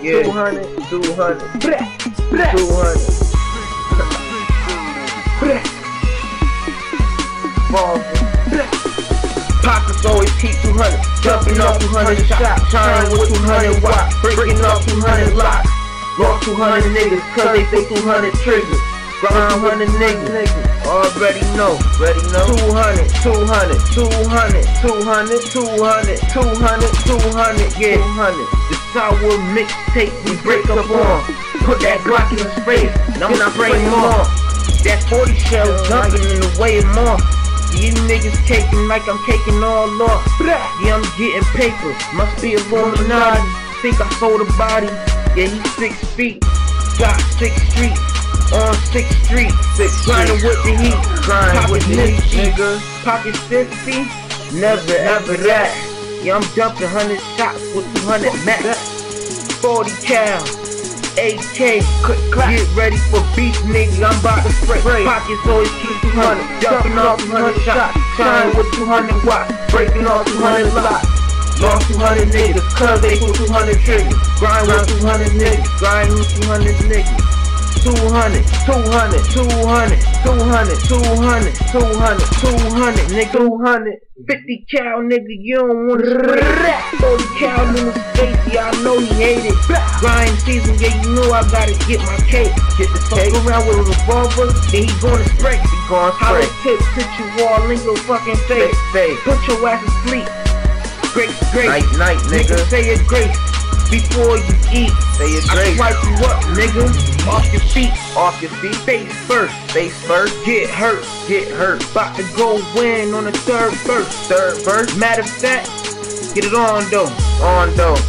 Yeah, 200, 200, 200. Pockets always keep 200, jumping off 200 shots, shining with 200 watts, breaking off 200 locks. Lost 200 niggas, cause they put 200 triggers. Ground 200 niggas, already know, 200, 200, 200, 200, 200, 200, 200, yeah, 200. The sour mixtape we break up on. Put that Glock in his face, I'm not spraying more. That 40 shell jumping in the way of more. You niggas caking like I'm caking all off. Yeah, I'm getting paper, must be Illuminati. Think I sold a body, yeah, he's 6 feet. Got 6 streets. On 6th Street, grinding with the heat, pockets nifty, pockets 50, never ever that. Yeah, I'm dumping 100 shots with 200 max, 40 cal, AK, get ready for beef, nigga, I'm about to spray. Pockets always keep 200, dumping off 200 shots, shining with 200 watts, breaking off 200 locks. Lost 200 niggas, cause they put 200 triggers, grind with 200 niggas, grind with 200 niggas. 200, 200, 200, 200, 200, 200, 200, nigga, 200, 50 cal, nigga, you don't wanna spray it. 40 cal in his face, yeah, I know he hate it. Grind season, yeah, you know I gotta get my cake. Get the fuck around with a revolver, then he gonna spray. Hollow tip, put you all in your fucking face. Put your ass to sleep. Grace, night, nigga, say it grace. Before you eat, say it grace. I swipe you up, nigga. Off your feet, face first, get hurt, about to go win on the third verse, matter of fact, get it on though,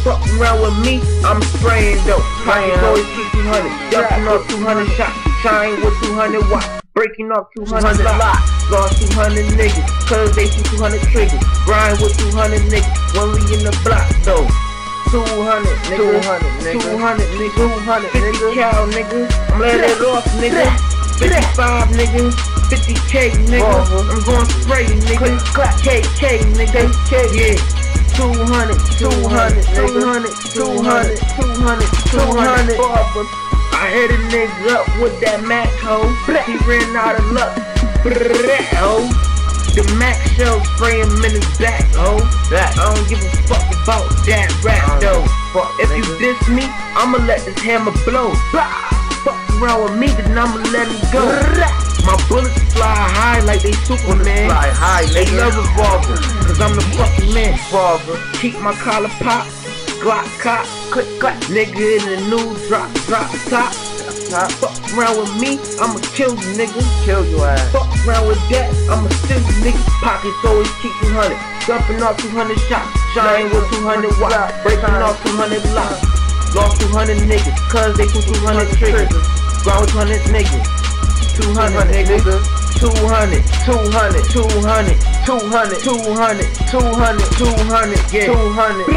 fuck around with me, I'm spraying though, pockets always keep 200, jumping off 200 shots, shine with 200 watts, breaking off 200 locks, lost 200 niggas, cause they see 200 triggers, grind with 200 niggas, when we in the block though. 200, nigga, 200, nigga, 50 cal, nigga, I'm letting it off, nigga, 55, nigga, 50K, nigga, I'm going spray, nigga, KK, nigga, yeah, 200, 200, 200, 200, 200, 200, I hit a nigga up with that Mac, ho, he ran out of luck, the Mac shell spray him in his back, ho. I don't give a fuck about that rap, though. If you diss me, I'ma let this hammer blow. Fuck around with me, then I'ma let him go. My bullets fly high like they Superman. They love Revolver, cause I'm the fucking man. Keep my collar pop, Glock cop, nigga in the new drop top. Fuck around with me, I'ma kill you, nigga. Kill your ass. Fuck around with that, I'ma steal you, nigga. Pockets always keep 200, jumping off 200 shots, shining with 200 watts, breaking off 200 locks. Lost 200 niggas, cause they put 200 triggers. Ground with 200 niggas, 200 niggas, 200, 200, 200, 200, 200, 200, 200, yeah, 200.